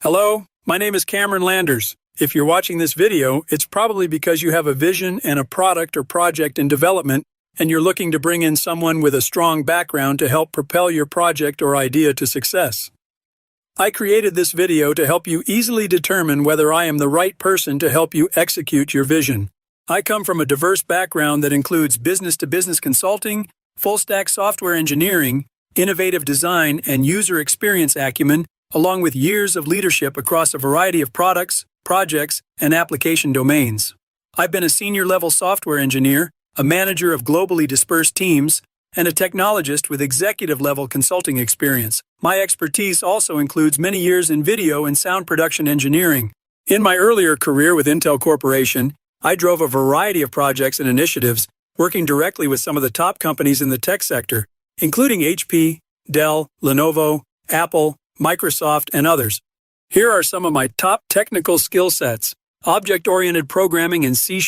Hello, my name is Cameron Landers. If you're watching this video, it's probably because you have a vision and a product or project in development, and you're looking to bring in someone with a strong background to help propel your project or idea to success. I created this video to help you easily determine whether I am the right person to help you execute your vision. I come from a diverse background that includes business-to-business consulting, full-stack software engineering, innovative design, and user experience acumen, along with years of leadership across a variety of products, projects, and application domains. I've been a senior-level software engineer, a manager of globally dispersed teams, and a technologist with executive-level consulting experience. My expertise also includes many years in video and sound production engineering. In my earlier career with Intel Corporation, I drove a variety of projects and initiatives, working directly with some of the top companies in the tech sector, including HP, Dell, Lenovo, Apple, Microsoft, and others. Here are some of my top technical skill sets: object-oriented programming in C#,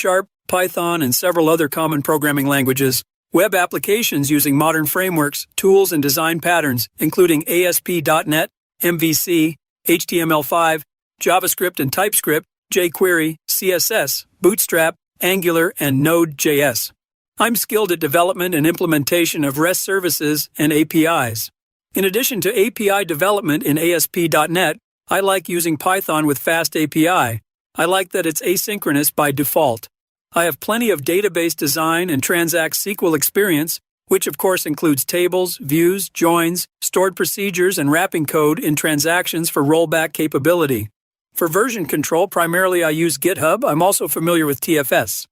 Python, and several other common programming languages, web applications using modern frameworks, tools, and design patterns, including ASP.NET, MVC, HTML5, JavaScript and TypeScript, jQuery, CSS, Bootstrap, Angular, and Node.js. I'm skilled at development and implementation of REST services and APIs. In addition to API development in ASP.NET, I like using Python with Fast API. I like that it's asynchronous by default. I have plenty of database design and Transact SQL experience, which of course includes tables, views, joins, stored procedures, and wrapping code in transactions for rollback capability. For version control, primarily I use GitHub. I'm also familiar with TFS.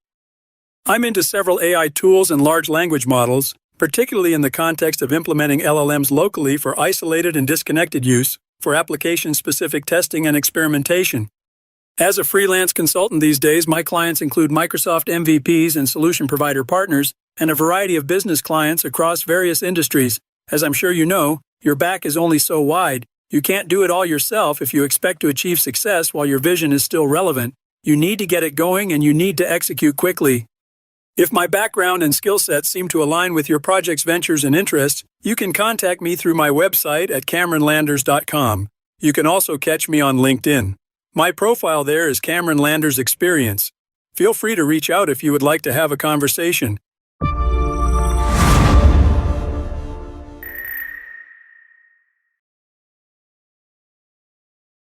I'm into several AI tools and large language models, particularly in the context of implementing LLMs locally for isolated and disconnected use, for application-specific testing and experimentation. As a freelance consultant these days, my clients include Microsoft MVPs and solution provider partners, and a variety of business clients across various industries. As I'm sure you know, your back is only so wide. You can't do it all yourself if you expect to achieve success while your vision is still relevant. You need to get it going, and you need to execute quickly. If my background and skill sets seem to align with your project's ventures and interests, you can contact me through my website at cameronlanders.com. You can also catch me on LinkedIn. My profile there is Cameron Landers Experience. Feel free to reach out if you would like to have a conversation.